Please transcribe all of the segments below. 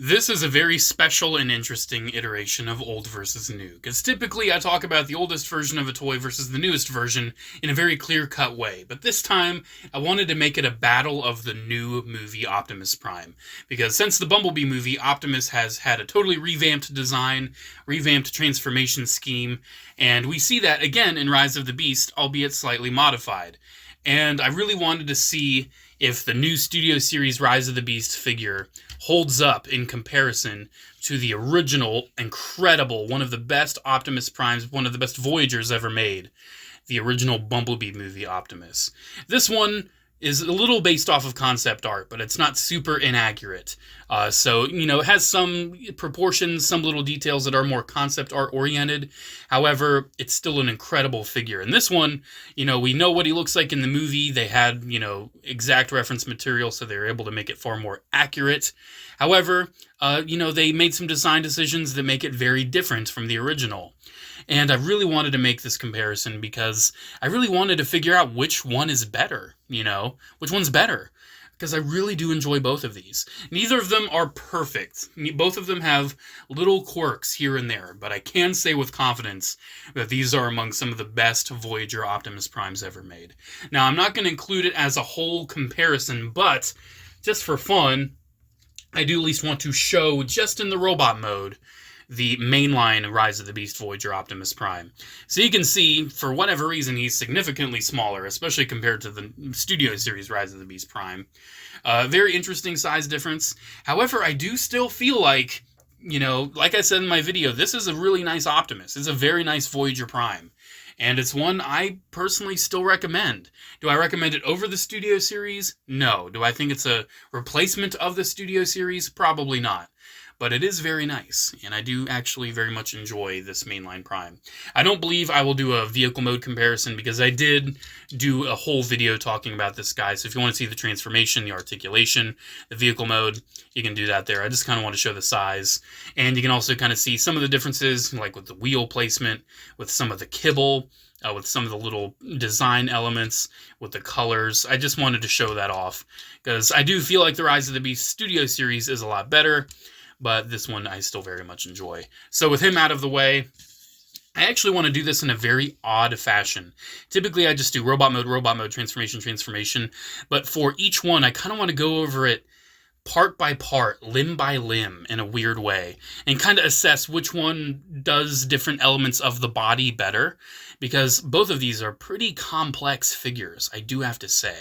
This is a very special and interesting iteration of old versus new, because typically I talk about the oldest version of a toy versus the newest version in a very clear-cut way, but this time I wanted to make it a battle of the new movie Optimus Prime, because since the Bumblebee movie, Optimus has had a totally revamped design, revamped transformation scheme, and we see that again in Rise of the Beast, albeit slightly modified. And I really wanted to see if the new Studio Series Rise of the Beast figure holds up in comparison to the original, incredible, one of the best Optimus Primes, one of the best Voyagers ever made, the original Bumblebee movie Optimus. This one is a little based off of concept art, but it's not super inaccurate. So, it has some proportions, some little details that are more concept art oriented. However, it's still an incredible figure. And this one, we know what he looks like in the movie. They had, exact reference material, so they were able to make it far more accurate. However, they made some design decisions that make it very different from the original. And I really wanted to make this comparison because I really wanted to figure out which one is better, which one's better. Because I really do enjoy both of these. Neither of them are perfect. Both of them have little quirks here and there, but I can say with confidence that these are among some of the best Voyager Optimus Primes ever made. Now, I'm not going to include it as a whole comparison, but just for fun, I do at least want to show, just in the robot mode, the mainline Rise of the Beast Voyager Optimus Prime. So you can see, for whatever reason, he's significantly smaller, especially compared to the Studio Series Rise of the Beast Prime. Very interesting size difference. However, I do still feel like, like I said in my video, this is a really nice Optimus. It's a very nice Voyager Prime. And it's one I personally still recommend. Do I recommend it over the Studio Series? No. Do I think it's a replacement of the Studio Series? Probably not. But it is very nice, and I do actually very much enjoy this mainline Prime. I don't believe I will do a vehicle mode comparison because I did do a whole video talking about this guy, so if you want to see the transformation, the articulation, the vehicle mode, you can do that there. I just kind of want to show the size, and you can also kind of see some of the differences, like with the wheel placement, with some of the kibble, with some of the little design elements, with the colors. I just wanted to show that off, because I do feel like the Rise of the Beast Studio Series is a lot better, but this one I still very much enjoy. So with him out of the way, I actually want to do this in a very odd fashion. Typically I just do robot mode, transformation, but for each one I kind of want to go over it part by part, limb by limb, in a weird way, and kind of assess which one does different elements of the body better, because both of these are pretty complex figures, I do have to say.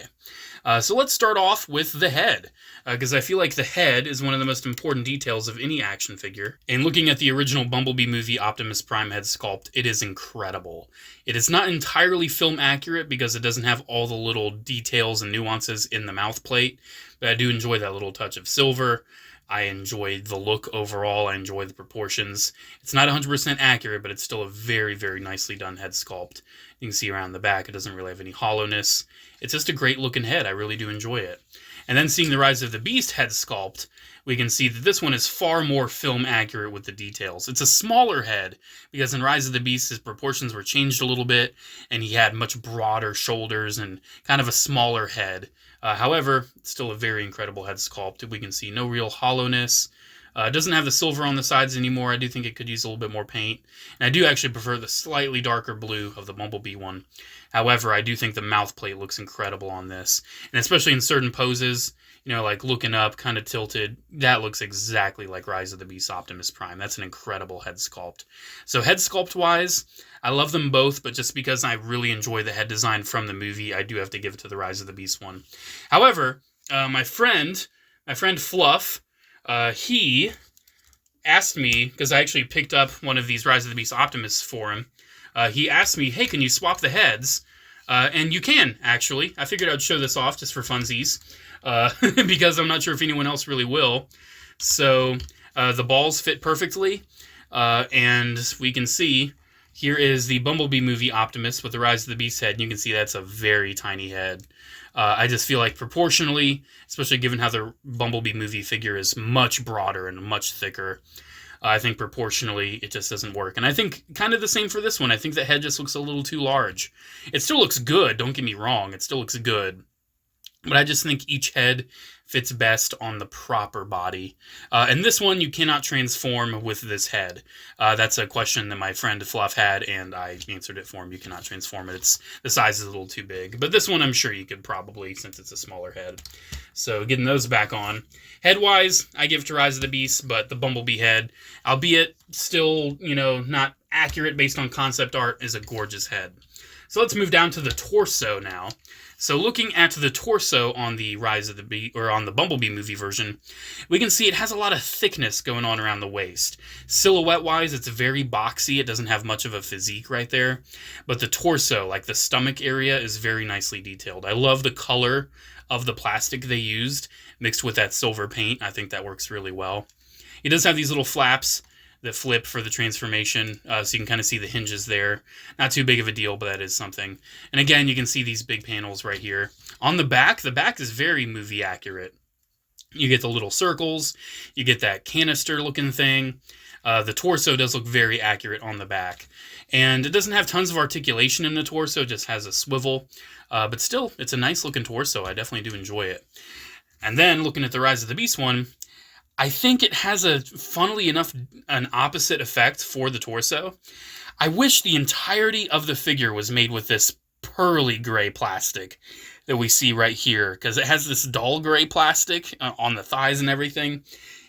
So let's start off with the head, because I feel like the head is one of the most important details of any action figure. And looking at the original Bumblebee movie Optimus Prime head sculpt, it is incredible. It is not entirely film accurate because it doesn't have all the little details and nuances in the mouth plate, but I do enjoy that little touch of silver. I enjoy the look overall. I enjoy the proportions. It's not 100% accurate, but it's still a very, very nicely done head sculpt. You can see around the back, it doesn't really have any hollowness. It's just a great looking head. I really do enjoy it. And then seeing the Rise of the Beast head sculpt, we can see that this one is far more film accurate with the details. It's a smaller head, because in Rise of the Beast, his proportions were changed a little bit, and he had much broader shoulders and kind of a smaller head. However, it's still a very incredible head sculpt. We can see no real hollowness. It doesn't have the silver on the sides anymore. I do think it could use a little bit more paint. And I do actually prefer the slightly darker blue of the Bumblebee one. However, I do think the mouth plate looks incredible on this. And especially in certain poses, like looking up, kind of tilted, that looks exactly like Rise of the Beast Optimus Prime. That's an incredible head sculpt. So head sculpt-wise, I love them both, but just because I really enjoy the head design from the movie, I do have to give it to the Rise of the Beast one. However, my friend Fluff, he asked me, because I actually picked up one of these Rise of the Beast Optimus for him, he asked me, hey, can you swap the heads? And you can, actually. I figured I'd show this off just for funsies, because I'm not sure if anyone else really will. So the balls fit perfectly, and we can see here is the Bumblebee movie Optimus with the Rise of the Beast head, and you can see that's a very tiny head. I just feel like proportionally, especially given how the Bumblebee movie figure is much broader and much thicker, I think proportionally it just doesn't work. And I think kind of the same for this one. I think the head just looks a little too large. It still looks good, don't get me wrong. It still looks good. but I just think each head fits best on the proper body. And this one you cannot transform with this head. That's a question that my friend Fluff had, and I answered it for him. You cannot transform it. The size is a little too big. But this one I'm sure you could probably, since it's a smaller head. So getting those back on. Head-wise, I give to Rise of the Beast, but the Bumblebee head, albeit still, not accurate based on concept art, is a gorgeous head. So let's move down to the torso now. So looking at the torso on the Rise of the Beast, or on the Bumblebee movie version, we can see it has a lot of thickness going on around the waist. Silhouette-wise, it's very boxy. It doesn't have much of a physique right there. But the torso, like the stomach area, is very nicely detailed. I love the color of the plastic they used, mixed with that silver paint. I think that works really well. It does have these little flaps that flip for the transformation, so you can kind of see the hinges there. Not too big of a deal, but that is something. And again, you can see these big panels right here. On the back is very movie accurate. You get the little circles, you get that canister looking thing. The torso does look very accurate on the back. And it doesn't have tons of articulation in the torso, it just has a swivel. But still, it's a nice looking torso. I definitely do enjoy it. And then, looking at the Rise of the Beast one, I think it has funnily enough, an opposite effect for the torso. I wish the entirety of the figure was made with this pearly gray plastic that we see right here, because it has this dull gray plastic on the thighs and everything.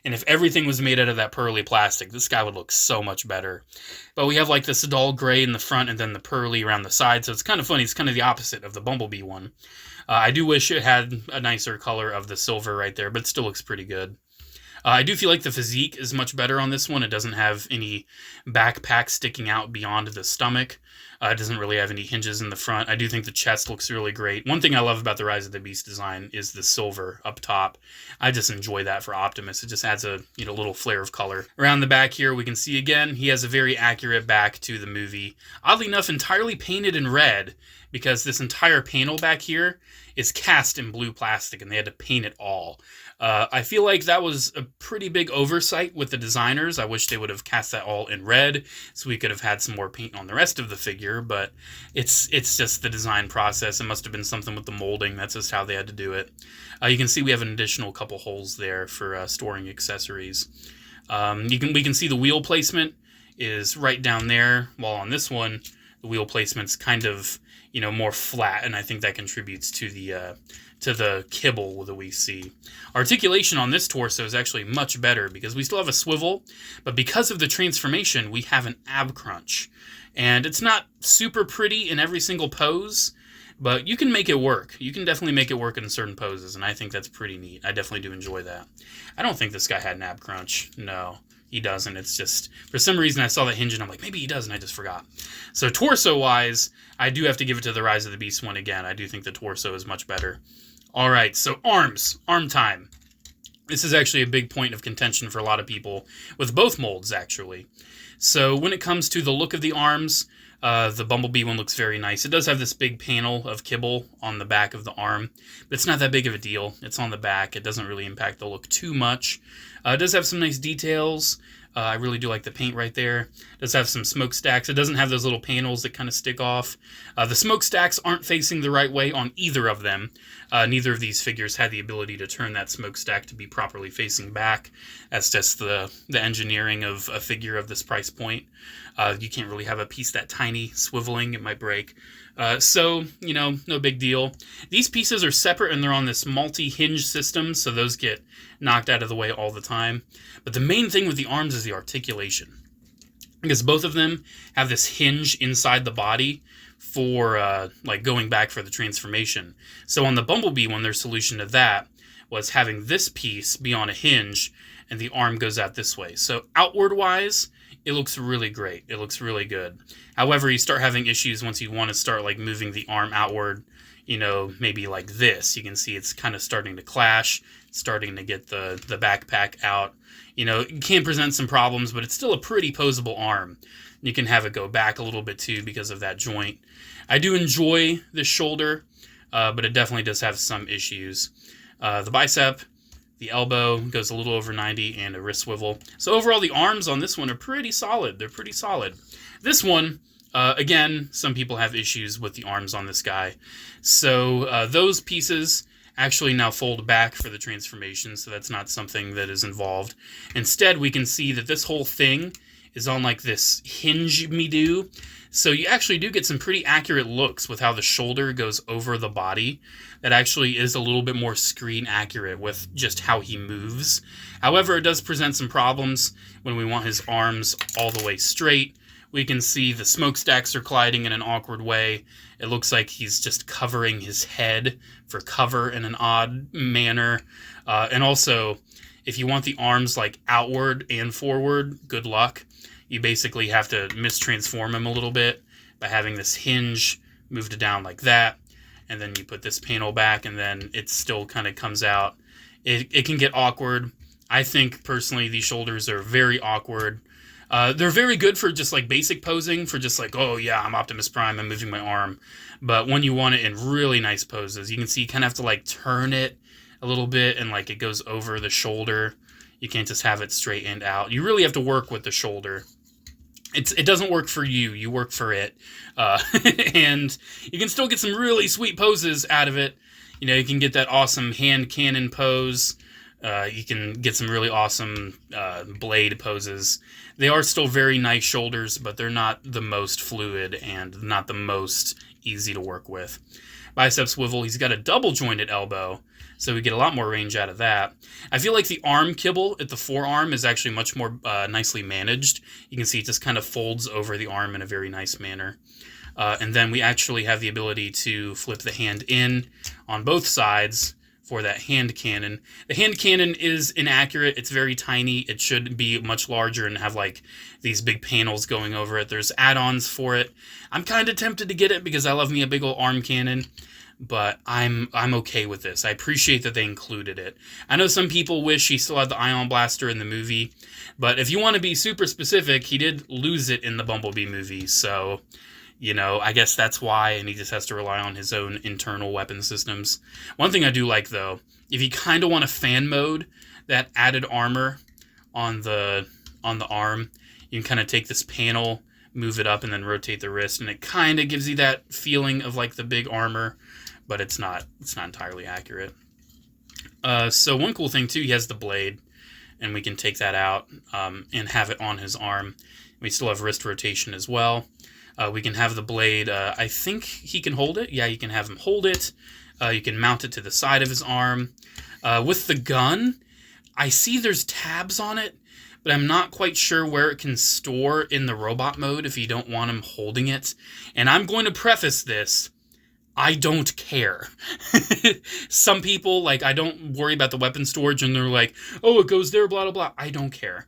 And if everything was made out of that pearly plastic, this guy would look so much better. But we have like this dull gray in the front and then the pearly around the side, so it's kind of funny. It's kind of the opposite of the Bumblebee one. I do wish it had a nicer color of the silver right there, but it still looks pretty good. I do feel like the physique is much better on this one. It doesn't have any backpack sticking out beyond the stomach. It doesn't really have any hinges in the front. I do think the chest looks really great. One thing I love about the Rise of the Beast design is the silver up top. I just enjoy that for Optimus. It just adds a little flare of color. Around the back here, we can see again, he has a very accurate back to the movie. Oddly enough, entirely painted in red, because this entire panel back here is cast in blue plastic, and they had to paint it all. I feel like that was a pretty big oversight with the designers. I wish they would have cast that all in red, so we could have had some more paint on the rest of the figure, but it's just the design process. It must have been something with the molding. That's just how they had to do it. You can see we have an additional couple holes there for storing accessories. We can see the wheel placement is right down there, while on this one, the wheel placement's kind of, more flat, and I think that contributes to the kibble that we see. Articulation on this torso is actually much better because we still have a swivel, but because of the transformation, we have an ab crunch. And it's not super pretty in every single pose, but you can make it work. You can definitely make it work in certain poses, and I think that's pretty neat. I definitely do enjoy that. I don't think this guy had an ab crunch. No, he doesn't. It's just, for some reason, I saw that hinge, and I'm like, maybe he does, and I just forgot. So torso-wise, I do have to give it to the Rise of the Beast one again. I do think the torso is much better. All right, so arms. Arm time. This is actually a big point of contention for a lot of people, with both molds, actually. So when it comes to the look of the arms, the Bumblebee one looks very nice. It does have this big panel of kibble on the back of the arm, but it's not that big of a deal. It's on the back. It doesn't really impact the look too much. It does have some nice details. I really do like the paint right there. It does have some smokestacks. It doesn't have those little panels that kind of stick off. The smokestacks aren't facing the right way on either of them. Neither of these figures had the ability to turn that smokestack to be properly facing back. That's just the engineering of a figure of this price point. You can't really have a piece that tiny swiveling. It might break. So, no big deal. These pieces are separate and they're on this multi-hinge system, so those get knocked out of the way all the time. But the main thing with the arms is the articulation, because both of them have this hinge inside the body for going back for the transformation. So on the Bumblebee one, their solution to that was having this piece be on a hinge and the arm goes out this way. So outward-wise, it looks really great. It looks really good. However, you start having issues once you want to start moving the arm outward, maybe like this. You can see it's kind of starting to clash, starting to get the backpack out. It can present some problems, but it's still a pretty posable arm. You can have it go back a little bit too because of that joint. I do enjoy this shoulder, but it definitely does have some issues. The bicep, the elbow goes a little over 90, and a wrist swivel. So overall, the arms on this one are pretty solid. They're pretty solid. This one, again, some people have issues with the arms on this guy. So those pieces actually now fold back for the transformation, so that's not something that is involved. Instead, we can see that this whole thing is on like this hinge me-do, so you actually do get some pretty accurate looks with how the shoulder goes over the body. That actually is a little bit more screen accurate with just how he moves. However, it does present some problems when we want his arms all the way straight. We can see the smokestacks are colliding in an awkward way. It looks like he's just covering his head for cover in an odd manner. And also, if you want the arms like outward and forward, good luck. You basically have to mistransform him a little bit by having this hinge moved down like that. And then you put this panel back, and then it still kind of comes out. It can get awkward. I think, personally, these shoulders are very awkward. They're very good for just, like, basic posing, for just, like, oh, yeah, I'm Optimus Prime, I'm moving my arm. But when you want it in really nice poses, you can see you kind of have to, like, turn it a little bit, and, like, it goes over the shoulder. You can't just have it straightened out. You really have to work with the shoulder. It doesn't work for you. You work for it. And you can still get some really sweet poses out of it. You know, you can get that awesome hand cannon pose. You can get some really awesome blade poses. They are still very nice shoulders, but they're not the most fluid and not the most easy to work with. Bicep swivel, he's got a double jointed elbow, so we get a lot more range out of that. I feel like the arm kibble at the forearm is actually much more nicely managed. You can see it just kind of folds over the arm in a very nice manner. And then we actually have the ability to flip the hand in on both sides for that hand cannon. The hand cannon is inaccurate. It's very tiny. It should be much larger and have like these big panels going over it. There's add-ons for it. I'm kind of tempted to get it because I love me a big old arm cannon, but I'm okay with this. I appreciate that they included it. I know some people wish he still had the ion blaster in the movie, but if you want to be super specific, he did lose it in the Bumblebee movie, so you know, I guess that's why, and he just has to rely on his own internal weapon systems. One thing I do like, though, if you kind of want to fan mode that added armor on the arm, you can kind of take this panel, move it up, and then rotate the wrist, and it kind of gives you that feeling of like the big armor, but it's not entirely accurate. So one cool thing, too, he has the blade, and we can take that out and have it on his arm. We still have wrist rotation as well. We can have the blade, I think he can hold it. Yeah, you can have him hold it. You can mount it to the side of his arm. With the gun, I see there's tabs on it, but I'm not quite sure where it can store in the robot mode if you don't want him holding it. And I'm going to preface this, I don't care. Some people, like, I don't worry about the weapon storage, and they're like, oh, it goes there, blah, blah, blah. I don't care.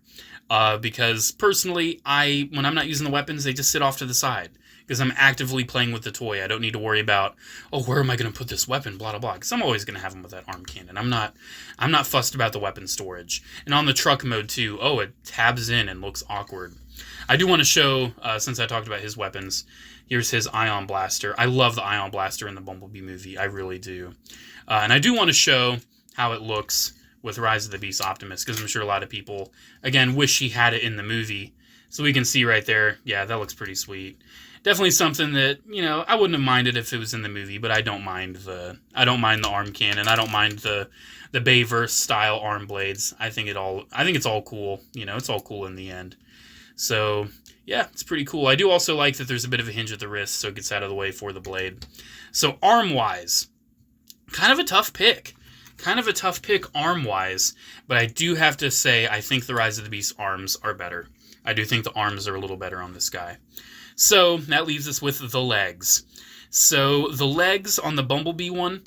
Because personally, when I'm not using the weapons, they just sit off to the side. Because I'm actively playing with the toy. I don't need to worry about, oh, where am I going to put this weapon, blah, blah, blah. Because I'm always going to have him with that arm cannon. I'm not fussed about the weapon storage. And on the truck mode, too, oh, it tabs in and looks awkward. I do want to show, since I talked about his weapons, here's his ion blaster. I love the ion blaster in the Bumblebee movie. I really do. And I do want to show how it looks with Rise of the Beast Optimus, because I'm sure a lot of people, again, wish he had it in the movie. So we can see right there, yeah, that looks pretty sweet. Definitely something that, you know, I wouldn't have minded if it was in the movie, but I don't mind the arm cannon. I don't mind the Bayverse style arm blades. I think it's all cool. You know, it's all cool in the end. So yeah, it's pretty cool. I do also like that there's a bit of a hinge at the wrist, so it gets out of the way for the blade. So arm-wise, kind of a tough pick. Arm-wise, but I do have to say I think the Rise of the Beast arms are better. I do think the arms are a little better on this guy. So that leaves us with the legs. So the legs on the Bumblebee one,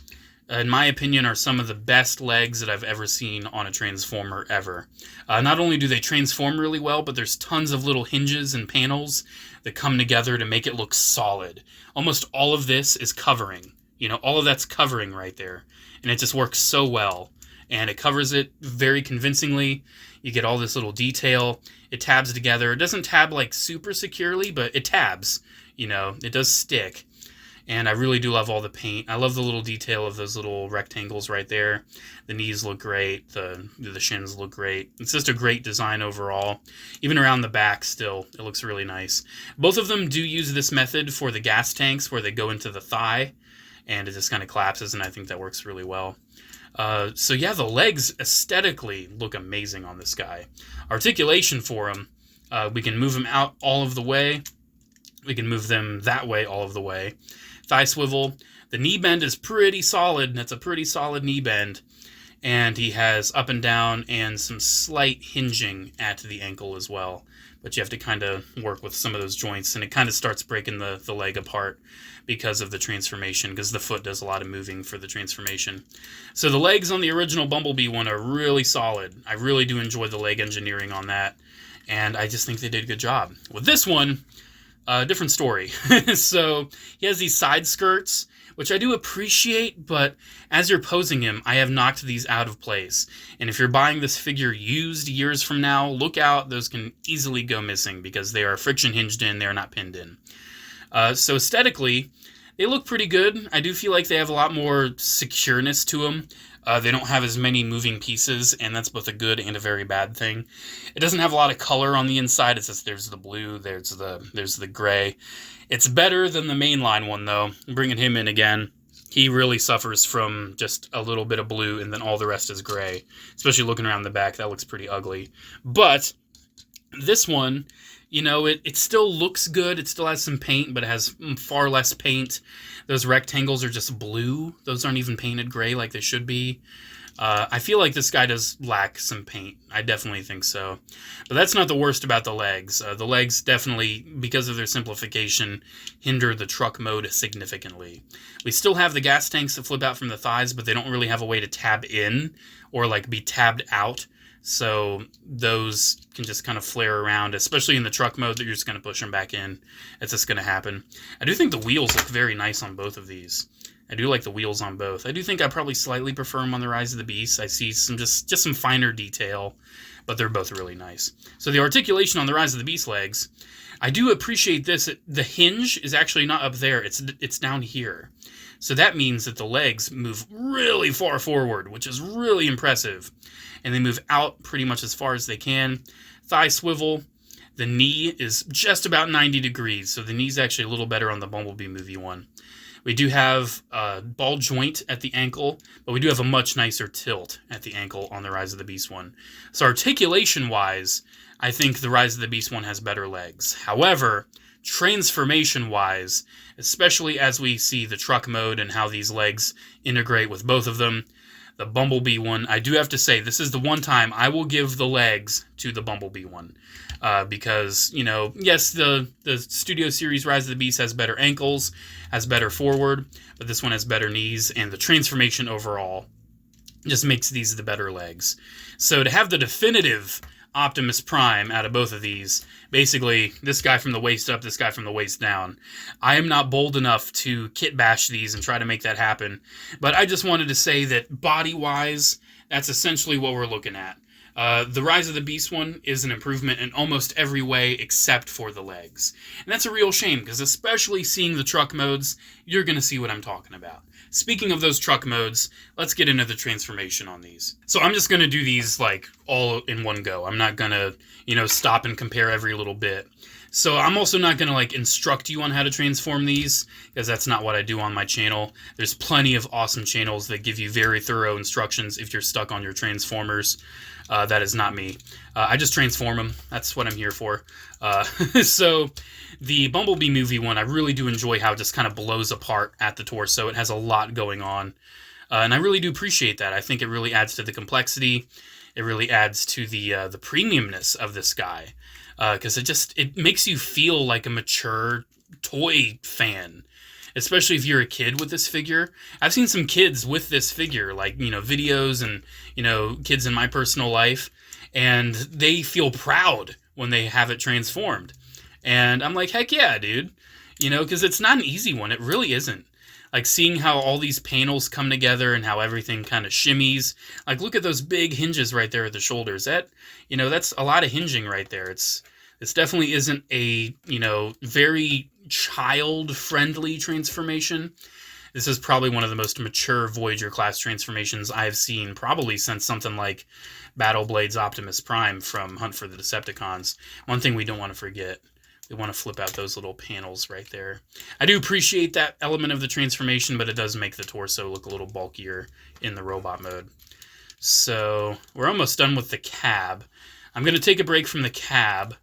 in my opinion, are some of the best legs that I've ever seen on a Transformer ever. Not only do they transform really well, but there's tons of little hinges and panels that come together to make it look solid. Almost all of this is covering. You know, all of that's covering right there. And it just works so well. And it covers it very convincingly. You get all this little detail. It tabs together. It doesn't tab like super securely, but it tabs. You know, it does stick. And I really do love all the paint. I love the little detail of those little rectangles right there. The knees look great. The shins look great. It's just a great design overall. Even around the back still, it looks really nice. Both of them do use this method for the gas tanks where they go into the thigh. And it just kind of collapses, and I think that works really well. So yeah, the legs aesthetically look amazing on this guy. Articulation for him, we can move him out all of the way. We can move them that way all of the way. Thigh swivel. The knee bend is pretty solid. That's a pretty solid knee bend. And he has up and down and some slight hinging at the ankle as well. But you have to kind of work with some of those joints, and it kind of starts breaking the leg apart because of the transformation, because the foot does a lot of moving for the transformation. So the legs on the original Bumblebee one are really solid. I really do enjoy the leg engineering on that, and I just think they did a good job. With this one, different story. So he has these side skirts, which I do appreciate, but as you're posing him, I have knocked these out of place. And if you're buying this figure used years from now, look out, those can easily go missing because they are friction hinged in, they're not pinned in. So aesthetically, they look pretty good. I do feel like they have a lot more secureness to them. They don't have as many moving pieces, and that's both a good and a very bad thing. It doesn't have a lot of color on the inside. It's just there's the blue, there's the gray. It's better than the mainline one, though. Bringing him in again, he really suffers from just a little bit of blue, and then all the rest is gray. Especially looking around the back, that looks pretty ugly. But this one, you know, it still looks good. It still has some paint, but it has far less paint. Those rectangles are just blue. Those aren't even painted gray like they should be. I feel like this guy does lack some paint. I definitely think so. But that's not the worst about the legs. The legs definitely, because of their simplification, hinder the truck mode significantly. We still have the gas tanks that flip out from the thighs, but they don't really have a way to tab in or like be tabbed out. So those can just kind of flare around, especially in the truck mode that you're just going to push them back in. It's just going to happen. I do think the wheels look very nice on both of these. I do like the wheels on both. I do think I probably slightly prefer them on the Rise of the Beast. I see some just some finer detail, but they're both really nice. So the articulation on the Rise of the Beast legs, I do appreciate this. The hinge is actually not up there. It's down here. So that means that the legs move really far forward, which is really impressive. And they move out pretty much as far as they can. Thigh swivel. The knee is just about 90 degrees, so the knee's actually a little better on the Bumblebee movie one. We do have a ball joint at the ankle, but we do have a much nicer tilt at the ankle on the Rise of the Beast one. So articulation-wise, I think the Rise of the Beast one has better legs. However, transformation-wise, especially as we see the truck mode and how these legs integrate with both of them, the Bumblebee one, I do have to say, this is the one time I will give the legs to the Bumblebee one. Because, you know, yes, the Studio Series Rise of the Beast has better ankles, has better forward, but this one has better knees, and the transformation overall just makes these the better legs. So to have the definitive Optimus Prime out of both of these, basically this guy from the waist up, this guy from the waist down, I am not bold enough to kit bash these and try to make that happen, but I just wanted to say that body-wise, that's essentially what we're looking at. The Rise of the Beast one is an improvement in almost every way except for the legs. And that's a real shame, because especially seeing the truck modes, you're going to see what I'm talking about. Speaking of those truck modes, let's get into the transformation on these. So I'm just going to do these like all in one go. I'm not going to, you know, stop and compare every little bit. So I'm also not going to like instruct you on how to transform these, because that's not what I do on my channel. There's plenty of awesome channels that give you very thorough instructions if you're stuck on your transformers. That is not me. I just transform them. That's what I'm here for. So the Bumblebee movie one, I really do enjoy how it just kind of blows apart at the torso. It has a lot going on. And I really do appreciate that. I think it really adds to the complexity. It really adds to the premiumness of this guy. Because it makes you feel like a mature toy fan. Especially if you're a kid with this figure. I've seen some kids with this figure, like, you know, videos and, you know, kids in my personal life, and they feel proud when they have it transformed. And I'm like, heck yeah, dude. You know, because it's not an easy one. It really isn't. Like, seeing how all these panels come together and how everything kind of shimmies. Like, look at those big hinges right there at the shoulders. That, you know, that's a lot of hinging right there. This definitely isn't a, you know, very child-friendly transformation. This is probably one of the most mature Voyager class transformations I've seen, probably since something like Battle Blade's Optimus Prime from Hunt for the Decepticons. One thing we don't want to forget, we want to flip out those little panels right there. I do appreciate that element of the transformation, but it does make the torso look a little bulkier in the robot mode. So we're almost done with the cab. I'm going to take a break from the cab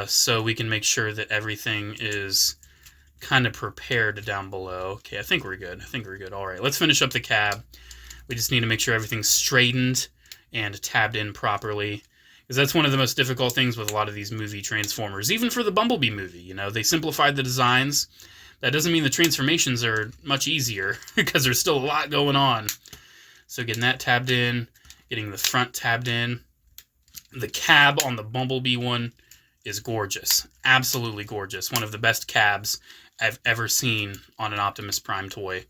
so we can make sure that everything is kind of prepared down below. Okay, I think we're good. All right, let's finish up the cab. We just need to make sure everything's straightened and tabbed in properly, because that's one of the most difficult things with a lot of these movie transformers. Even for the Bumblebee movie, you know, they simplified the designs. That doesn't mean the transformations are much easier, because there's still a lot going on. So getting that tabbed in, getting the front tabbed in. The cab on the Bumblebee one is gorgeous. Absolutely gorgeous. One of the best cabs I've ever seen on an Optimus Prime toy.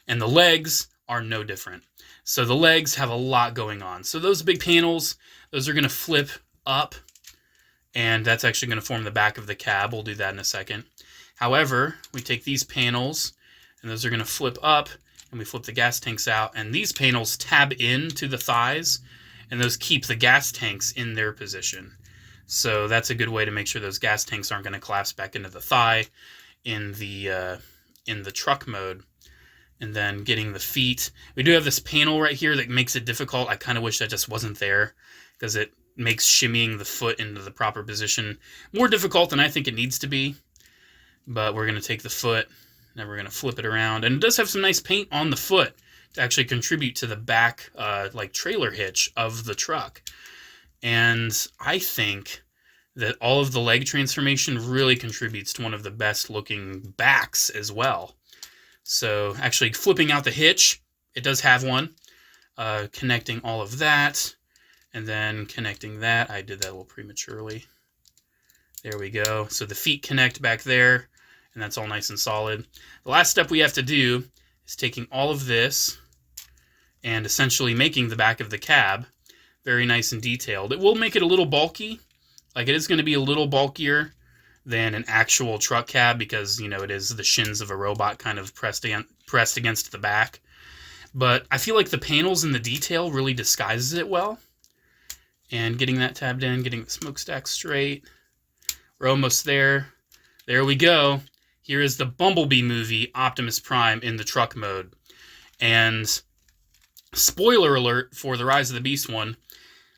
And the legs are no different. So the legs have a lot going on. So those big panels, those are going to flip up, and that's actually going to form the back of the cab. We'll do that in a second. However, we take these panels, and those are going to flip up, and we flip the gas tanks out, and these panels tab into the thighs, and those keep the gas tanks in their position. So that's a good way to make sure those gas tanks aren't going to collapse back into the thigh in the truck mode. And then getting the feet. We do have this panel right here that makes it difficult. I kind of wish that just wasn't there, because it makes shimmying the foot into the proper position more difficult than I think it needs to be. But we're going to take the foot, and we're going to flip it around. And it does have some nice paint on the foot to actually contribute to the back like trailer hitch of the truck. And I think that all of the leg transformation really contributes to one of the best looking backs as well. So actually flipping out the hitch, it does have one. Connecting all of that, and then connecting that. I did that a little prematurely. There we go. So the feet connect back there, and that's all nice and solid. The last step we have to do is taking all of this and essentially making the back of the cab very nice and detailed. It will make it a little bulky. Like, it is going to be a little bulkier than an actual truck cab, because, you know, it is the shins of a robot kind of pressed against the back. But I feel like the panels and the detail really disguises it well. And getting that tabbed in, getting the smokestack straight. We're almost there. There we go. Here is the Bumblebee movie, Optimus Prime, in the truck mode. And spoiler alert for the Rise of the Beast one,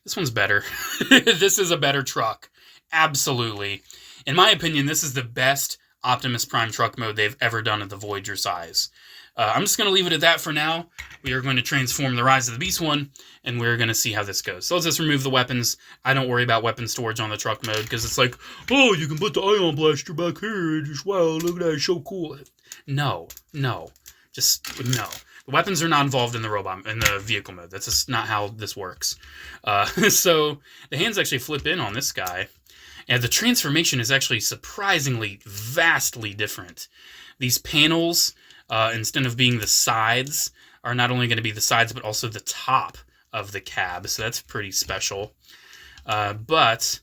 this one's better. This is a better truck. Absolutely. In my opinion, this is the best Optimus Prime truck mode they've ever done at the Voyager size. I'm just going to leave it at that for now. We are going to transform the Rise of the Beast one, and we're going to see how this goes. So let's just remove the weapons. I don't worry about weapon storage on the truck mode, because it's like, oh, you can put the ion blaster back here, and just, wow, look at that, it's so cool. No. Just, no. The weapons are not involved in the vehicle mode. That's just not how this works. So the hands actually flip in on this guy. And the transformation is actually surprisingly, vastly different. These panels, instead of being the sides, are not only going to be the sides, but also the top of the cab. So that's pretty special. But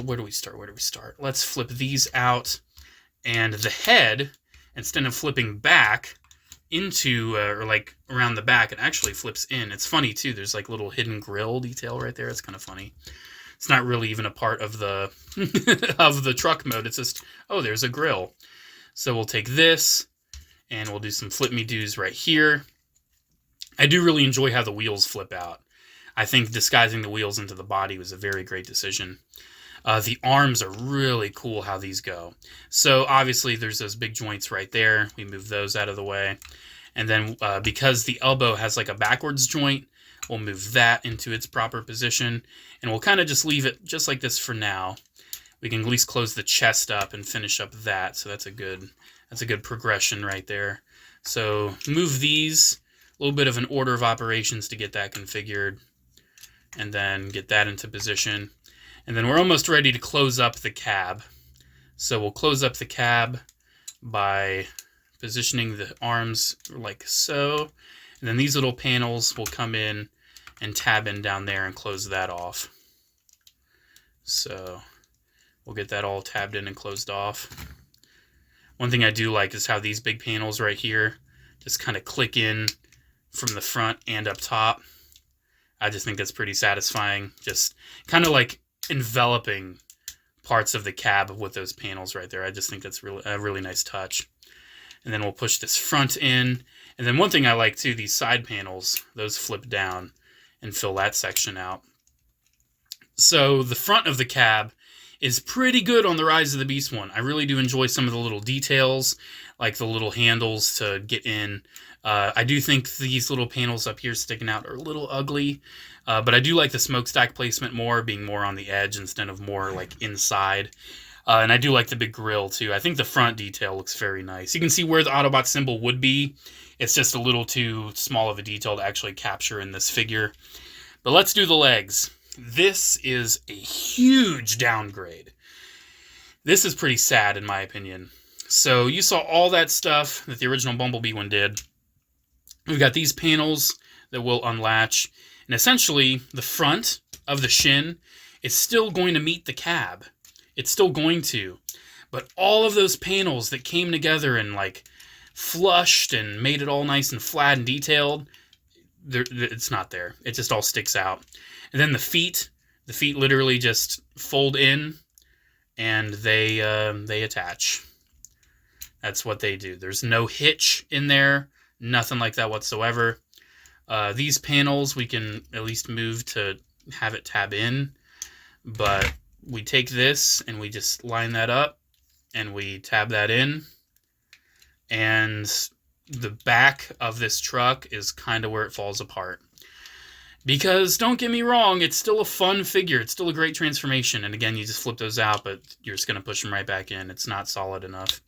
where do we start? Let's flip these out. And the head, instead of flipping back into, or like around the back, it actually flips in. It's funny, too. There's like little hidden grill detail right there. It's kind of funny. It's not really even a part of the of the truck mode. It's just, oh, there's a grill. So we'll take this, and we'll do some flip-me-doos right here. I do really enjoy how the wheels flip out. I think disguising the wheels into the body was a very great decision. The arms are really cool how these go. So obviously there's those big joints right there. We move those out of the way. And then because the elbow has like a backwards joint, we'll move that into its proper position, and we'll kind of just leave it just like this for now. We can at least close the chest up and finish up that, so that's a good progression right there. So move these, a little bit of an order of operations to get that configured, and then get that into position. And then we're almost ready to close up the cab. So we'll close up the cab by positioning the arms like so. And then these little panels will come in and tab in down there and close that off. So we'll get that all tabbed in and closed off. One thing I do like is how these big panels right here just kind of click in from the front and up top. I just think that's pretty satisfying. Just kind of like enveloping parts of the cab with those panels right there. I just think that's a really nice touch. And then we'll push this front in. And then one thing I like too, these side panels, those flip down and fill that section out. So the front of the cab is pretty good on the Rise of the Beast one. I really do enjoy some of the little details, like the little handles to get in. I do think these little panels up here sticking out are a little ugly, but I do like the smokestack placement more, being more on the edge instead of more like inside. And I do like the big grille too. I think the front detail looks very nice. You can see where the Autobot symbol would be. It's just a little too small of a detail to actually capture in this figure. But let's do the legs. This is a huge downgrade. This is pretty sad in my opinion. So you saw all that stuff that the original Bumblebee one did. We've got these panels that will unlatch. And essentially, the front of the shin is still going to meet the cab. It's still going to. But all of those panels that came together and like flushed and made it all nice and flat and detailed, it's not there. It just all sticks out. And then the feet literally just fold in and they attach. That's what they do. There's no hitch in there. Nothing like that whatsoever. These panels we can at least move to have it tab in, but we take this and we just line that up and we tab that in, and the back of this truck is kind of where it falls apart. Because don't get me wrong, it's still a fun figure. It's still a great transformation. And again, you just flip those out, but you're just going to push them right back in. It's not solid enough.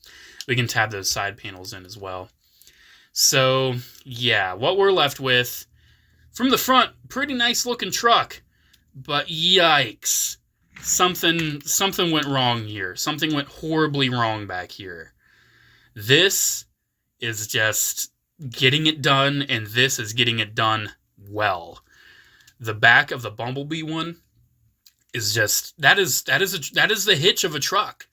We can tab those side panels in as well. So, yeah, what we're left with, from the front, pretty nice looking truck, but yikes. Something went wrong here. Something went horribly wrong back here. This is just getting it done, and this is getting it done well. The back of the Bumblebee one is just, that is the hitch of a truck.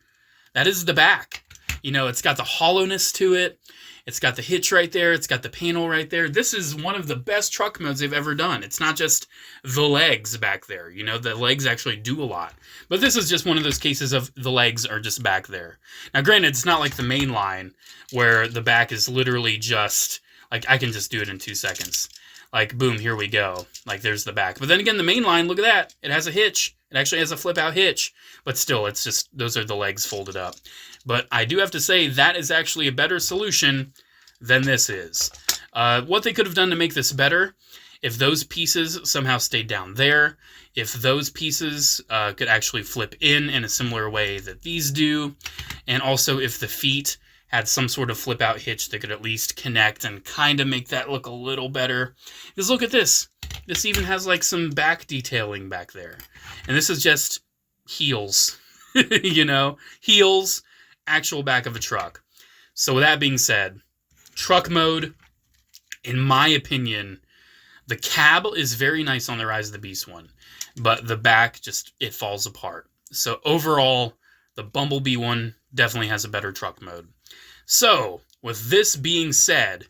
That is the back. You know, it's got the hollowness to it. It's got the hitch right there. It's got the panel right there. This is one of the best truck modes they've ever done. It's not just the legs back there. You know, the legs actually do a lot. But this is just one of those cases of the legs are just back there. Now, granted, it's not like the main line where the back is literally just, like, I can just do it in 2 seconds. Like, boom, here we go. Like, there's the back. But then again, the main line, look at that. It has a hitch. It actually has a flip-out hitch. But still, it's just, those are the legs folded up. But I do have to say, that is actually a better solution than this is. What they could have done to make this better, if those pieces somehow stayed down there, if those pieces could actually flip in a similar way that these do, and also if the feet had some sort of flip-out hitch that could at least connect and kind of make that look a little better. Because look at this. This even has like some back detailing back there. And this is just heels. You know? Heels, actual back of a truck. So with that being said, truck mode, in my opinion, the cab is very nice on the Rise of the Beast one. But the back, just, it falls apart. So overall, the Bumblebee one definitely has a better truck mode. So, with this being said,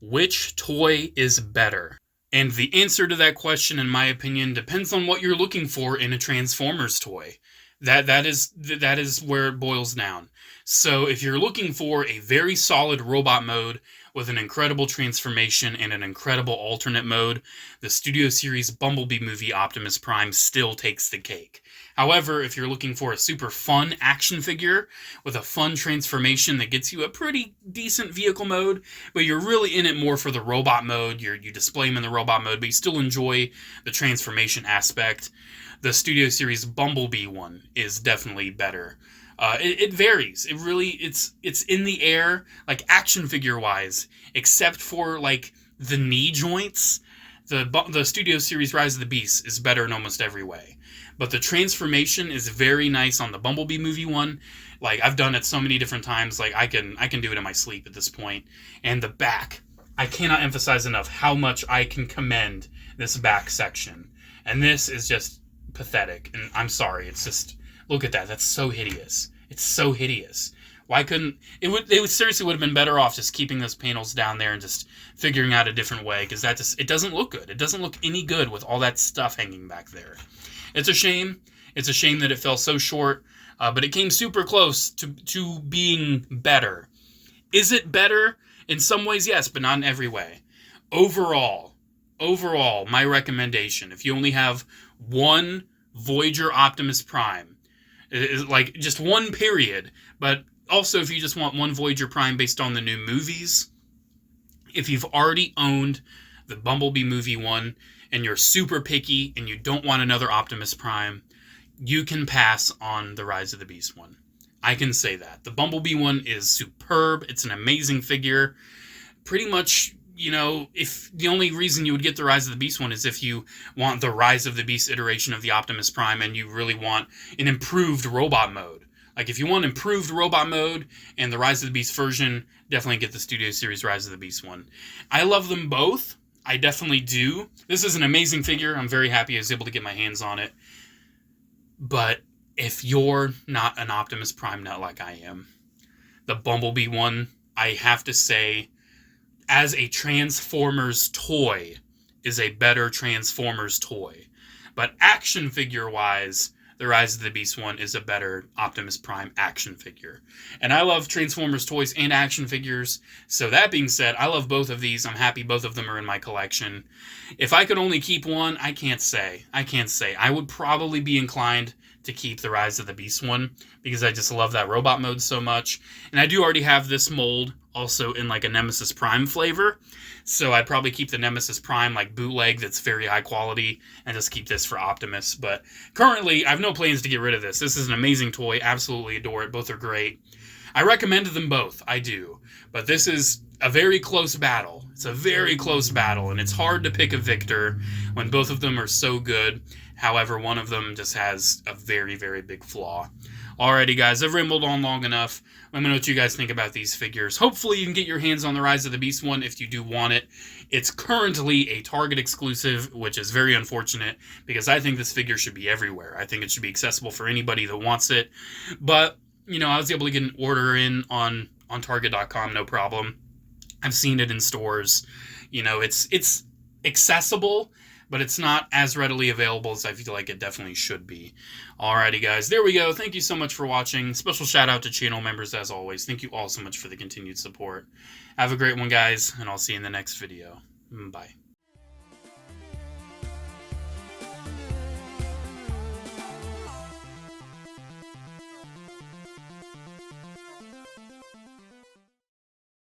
which toy is better? And the answer to that question, in my opinion, depends on what you're looking for in a Transformers toy. That is where it boils down. So, if you're looking for a very solid robot mode with an incredible transformation and an incredible alternate mode, the Studio Series Bumblebee movie Optimus Prime still takes the cake. However, if you're looking for a super fun action figure with a fun transformation that gets you a pretty decent vehicle mode, but you're really in it more for the robot mode, you display them in the robot mode, but you still enjoy the transformation aspect, the Studio Series Bumblebee one is definitely better. It varies. It really, it's in the air, like action figure wise, except for like the knee joints. The Studio Series Rise of the Beast is better in almost every way. But the transformation is very nice on the Bumblebee movie one. Like, I've done it so many different times, like, I can do it in my sleep at this point. And the back, I cannot emphasize enough how much I can commend this back section. And this is just pathetic. And I'm sorry, it's just, look at that. That's so hideous. It's so hideous. Why couldn't, it seriously would have been better off just keeping those panels down there and just figuring out a different way, because that just, it doesn't look good. It doesn't look any good with all that stuff hanging back there. It's a shame. It's a shame that it fell so short but it came super close to being better. Is it better? In some ways, yes, but not in every way. Overall, my recommendation, if you only have one Voyager Optimus Prime, like just one period, but also if you just want one Voyager Prime based on the new movies, if you've already owned the Bumblebee movie one and you're super picky and you don't want another Optimus Prime, you can pass on the Rise of the Beast one. I can say that. The Bumblebee one is superb. It's an amazing figure. Pretty much, you know, if the only reason you would get the Rise of the Beast one is if you want the Rise of the Beast iteration of the Optimus Prime and you really want an improved robot mode. Like, if you want improved robot mode and the Rise of the Beast version, definitely get the Studio Series Rise of the Beast one. I love them both. I definitely do. This is an amazing figure. I'm very happy I was able to get my hands on it. But if you're not an Optimus Prime nut like I am, the Bumblebee one, I have to say, as a Transformers toy, is a better Transformers toy. But action figure-wise, the Rise of the Beast one is a better Optimus Prime action figure. And I love Transformers toys and action figures. So that being said, I love both of these. I'm happy both of them are in my collection. If I could only keep one, I can't say. I would probably be inclined to keep the Rise of the Beast one because I just love that robot mode so much. And I do already have this mold also in like a Nemesis Prime flavor. So I'd probably keep the Nemesis Prime like bootleg that's very high quality and just keep this for Optimus. But currently, I have no plans to get rid of this. This is an amazing toy. Absolutely adore it. Both are great. I recommend them both. I do. But this is a very close battle. It's a very close battle, and it's hard to pick a victor when both of them are so good. However, one of them just has a very, very big flaw. Alrighty, guys, I've rambled on long enough. Let me know what you guys think about these figures. Hopefully, you can get your hands on the Rise of the Beast one if you do want it. It's currently a Target exclusive, which is very unfortunate because I think this figure should be everywhere. I think it should be accessible for anybody that wants it. But, you know, I was able to get an order in on Target.com, no problem. I've seen it in stores. You know, it's accessible, but it's not as readily available as I feel like it definitely should be. Alrighty, guys, there we go. Thank you so much for watching. Special shout out to channel members as always. Thank you all so much for the continued support. Have a great one, guys, and I'll see you in the next video. Bye.